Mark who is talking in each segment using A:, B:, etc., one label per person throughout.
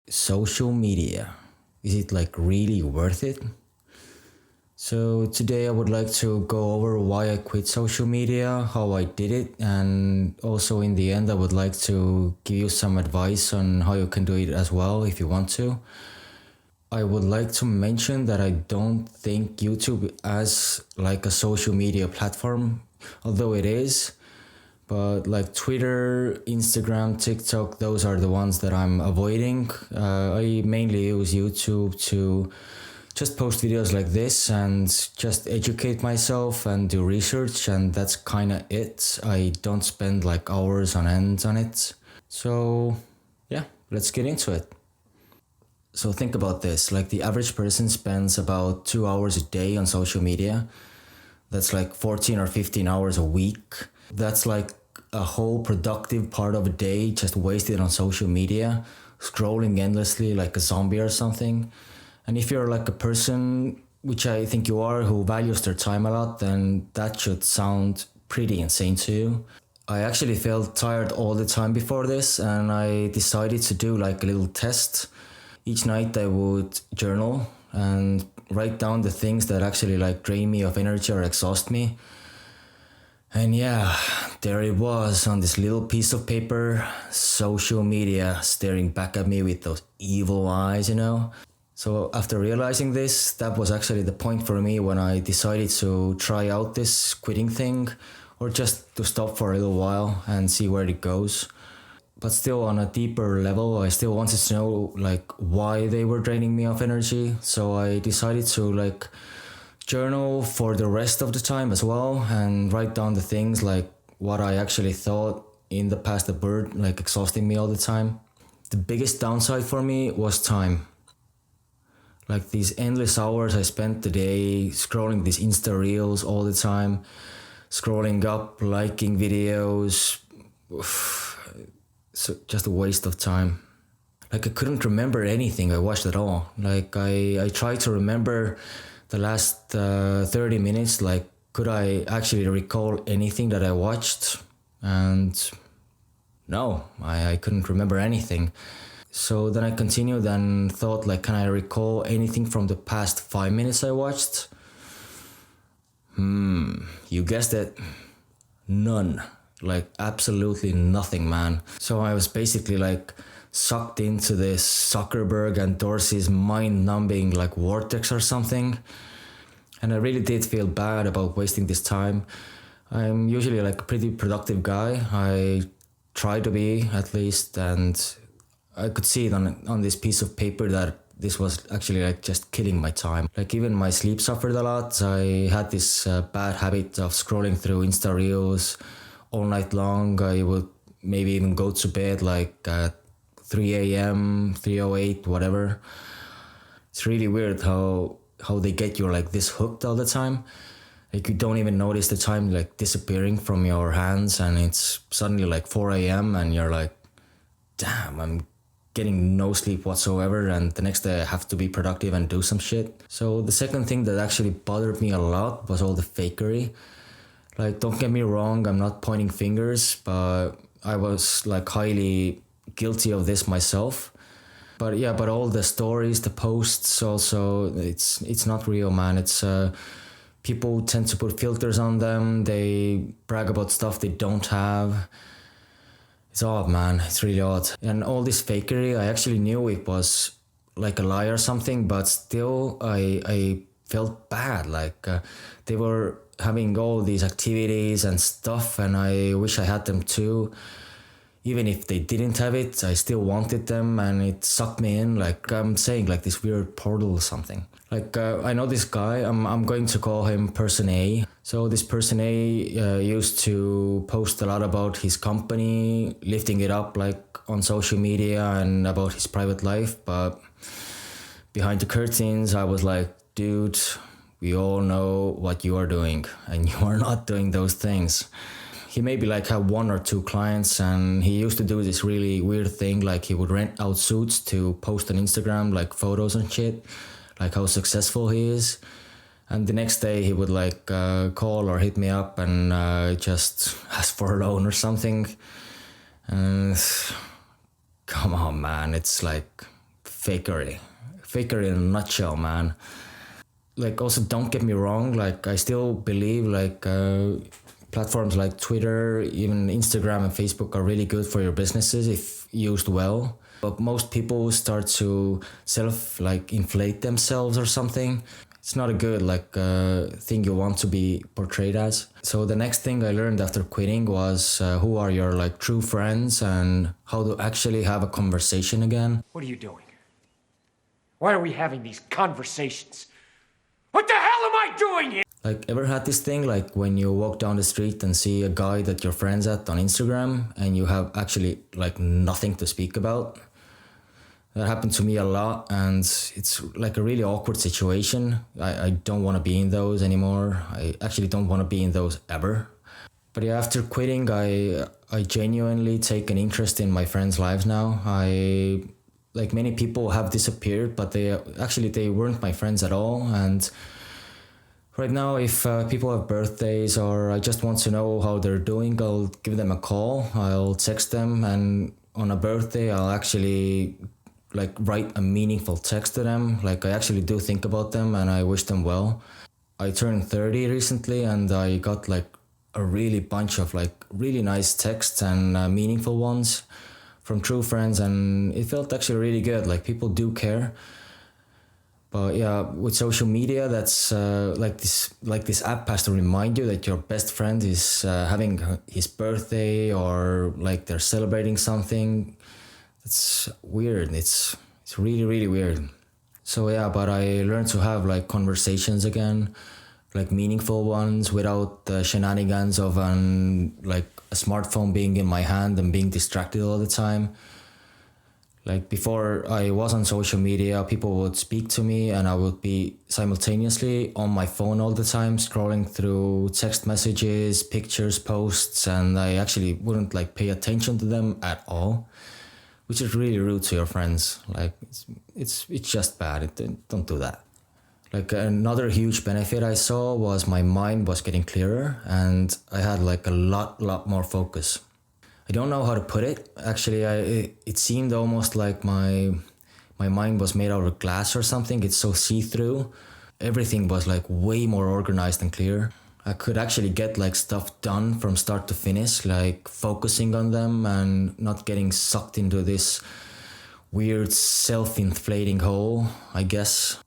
A: Social media. Is it like really worth it? So today I would like to go over why I quit social media, how I did it, and also in the end I would like to give you some advice on how you can do it as well if you want to. I would like to mention that I don't think YouTube as like a social media platform, although it is. But like Twitter, Instagram, TikTok, those are the ones that I'm avoiding. I mainly use YouTube to just post videos like this and just educate myself and do research, and that's kind of it. I don't spend like hours on end on it. So yeah, let's get into it. So think about this, like the average person spends about 2 hours a day on social media. That's like 14 or 15 hours a week. That's like a whole productive part of a day just wasted on social media, scrolling endlessly like a zombie or something. And if you're like a person, which I think you are, who values their time a lot, then that should sound pretty insane to you. I actually felt tired all the time before this, and I decided to do like a little test. Each night I would journal and write down the things that actually like drain me of energy or exhaust me. And yeah, there it was on this little piece of paper, social media staring back at me with those evil eyes, you know? So after realizing this, that was actually the point for me when I decided to try out this quitting thing, or just to stop for a little while and see where it goes. But still on a deeper level, I still wanted to know like why they were draining me of energy. So I decided to like journal for the rest of the time as well and write down the things like what I actually thought in the past that were like exhausting me all the time. The biggest downside for me was time. Like these endless hours I spent the day scrolling these Insta reels all the time, scrolling up, liking videos. So just a waste of time. Like I couldn't remember anything I watched at all. Like I tried to remember the last 30 minutes, like could I actually recall anything that I watched? And no, I couldn't remember anything. So then I continued and thought like, can I recall anything from the past 5 minutes I watched? You guessed it, none. Like absolutely nothing, man. So I was basically like sucked into this Zuckerberg and Dorsey's mind-numbing like vortex or something. And I really did feel bad about wasting this time. I'm usually like a pretty productive guy. I try to be at least, and I could see it on this piece of paper that this was actually like just killing my time. Like even my sleep suffered a lot. I had this bad habit of scrolling through Insta Reels all night long. I would maybe even go to bed like at 3 a.m., 3:08, whatever. It's really weird how they get you like this hooked all the time. Like you don't even notice the time like disappearing from your hands, and it's suddenly like 4 a.m. and you're like, damn, I'm getting no sleep whatsoever, and the next day I have to be productive and do some shit. So the second thing that actually bothered me a lot was all the fakery. Like, don't get me wrong, I'm not pointing fingers, but I was like highly guilty of this myself. But yeah, but all the stories, the posts also, it's not real, man. It's people tend to put filters on them. They brag about stuff they don't have. It's odd, man. It's really odd. And all this fakery, I actually knew it was like a lie or something, but still I felt bad. Like they were having all these activities and stuff, and I wish I had them too. Even if they didn't have it, I still wanted them, and it sucked me in, like I'm saying, like this weird portal or something. Like I know this guy, I'm going to call him Person A. So this Person A used to post a lot about his company, lifting it up like on social media and about his private life. But behind the curtains, I was like, dude, we all know what you are doing, and you are not doing those things. He maybe like had one or two clients, and he used to do this really weird thing, like he would rent out suits to post on Instagram, like photos and shit, like how successful he is. And the next day he would like call or hit me up and just ask for a loan or something. And come on, man, it's like fakery. Fakery in a nutshell, man. Like, also, don't get me wrong, like, I still believe, like, platforms like Twitter, even Instagram and Facebook are really good for your businesses if used well. But most people start to like, inflate themselves or something. It's not a good, like, thing you want to be portrayed as. So the next thing I learned after quitting was who are your, like, true friends and how to actually have a conversation again.
B: What are you doing? Why are we having these conversations? What the hell am I doing here?
A: Like, ever had this thing, like, when you walk down the street and see a guy that you're friends at on Instagram and you have actually, like, nothing to speak about? That happened to me a lot, and it's like a really awkward situation. I don't want to be in those anymore. I actually don't want to be in those ever. But yeah, after quitting, I genuinely take an interest in my friends' lives now. Like, many people have disappeared, but they weren't my friends at all. And right now, if people have birthdays or I just want to know how they're doing, I'll give them a call. I'll text them, and on a birthday, I'll actually, like, write a meaningful text to them. Like, I actually do think about them and I wish them well. I turned 30 recently and I got, like, a really bunch of, like, really nice texts and meaningful ones from true friends, and it felt actually really good. Like, people do care. But yeah, with social media, that's like this app has to remind you that your best friend is having his birthday or, like, they're celebrating something. It's weird. It's really, really weird. So yeah, but I learned to have, like, conversations again, like, meaningful ones without the shenanigans of like, a smartphone being in my hand and being distracted all the time. Like, before I was on social media, people would speak to me and I would be simultaneously on my phone all the time, scrolling through text messages, pictures, posts, and I actually wouldn't, like, pay attention to them at all, which is really rude to your friends. Like, it's just bad. Don't do that. Like, another huge benefit I saw was my mind was getting clearer and I had, like, a lot more focus. I don't know how to put it. Actually, it seemed almost like my mind was made out of glass or something. It's so see-through. Everything was, like, way more organized and clear. I could actually get, like, stuff done from start to finish, like, focusing on them and not getting sucked into this weird self-inflating hole, I guess.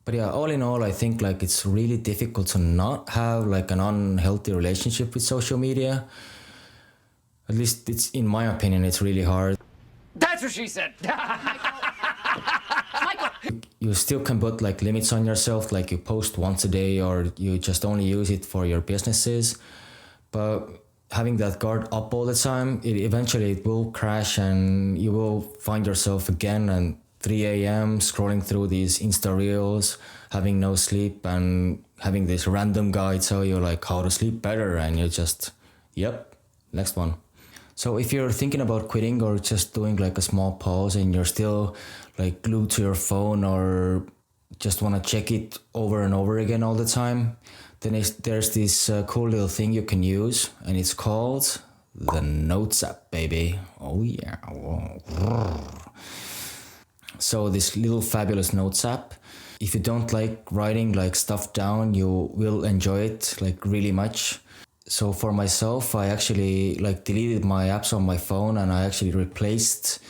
A: But yeah, all in all, I think, like, it's really difficult to not have, like, an unhealthy relationship with social media. At least it's, in my opinion, it's really hard.
B: That's what she said.
A: You still can put, like, limits on yourself, like you post once a day or you just only use it for your businesses. But having that guard up all the time, it will crash and you will find yourself again at 3 a.m. scrolling through these Insta Reels, having no sleep and having this random guy tell you, like, how to sleep better, and you're just, yep, next one. So if you're thinking about quitting or just doing, like, a small pause and you're still, like, glued to your phone or just want to check it over and over again all the time, then there's this cool little thing you can use, and it's called the Notes app, baby. Oh yeah. Whoa. So this little fabulous Notes app, if you don't like writing, like, stuff down, you will enjoy it, like, really much. So for myself, I actually, like, deleted my apps on my phone and I actually replaced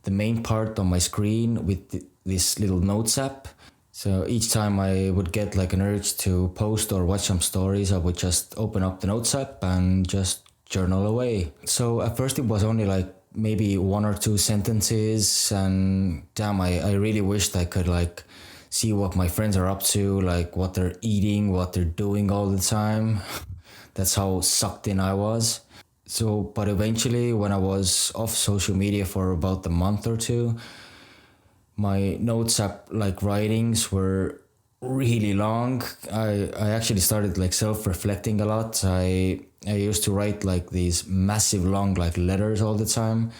A: the main part on my screen with this little Notes app. So each time I would get, like, an urge to post or watch some stories, I would just open up the Notes app and just journal away. So at first it was only, like, maybe 1 or 2 sentences, and damn, I really wished I could, like, see what my friends are up to, like, what they're eating, what they're doing all the time. That's how sucked in I was. So, but eventually, when I was off social media for about a month or 2, my Notes app, like, writings were really long. I actually started, like, self-reflecting a lot. I used to write, like, these massive long, like, letters all the time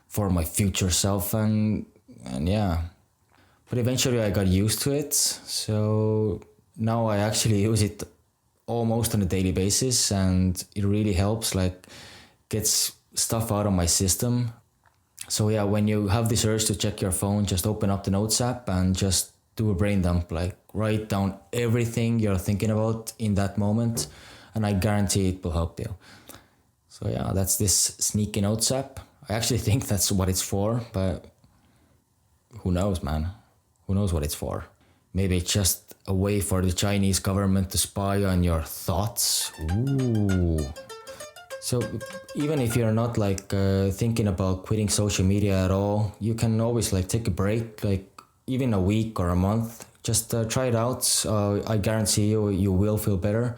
A: for my future self, and yeah. But eventually I got used to it. So now I actually use it almost on a daily basis, and it really helps, like, gets stuff out of my system. So yeah, when you have this urge to check your phone, just open up the Notes app and just do a brain dump. Like write down everything you're thinking about in that moment, and I guarantee it will help you. So yeah, that's this Sneaky Notes app. I actually think that's what it's for, but who knows, man? Who knows what it's for? Maybe it's just a way for the Chinese government to spy on your thoughts. Ooh. So even if you're not like thinking about quitting social media at all, you can always like take a break, like even a week or a month. Just try it out. I guarantee you will feel better.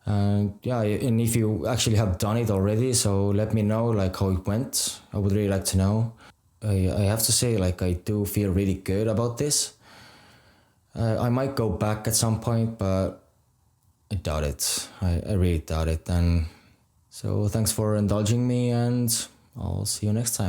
A: Yeah, and if you actually have done it already, so let me know like how it went. I would really like to know. I have to say, like, I do feel really good about this. I might go back at some point, but I doubt it. I really doubt it. And so thanks for indulging me, and I'll see you next time.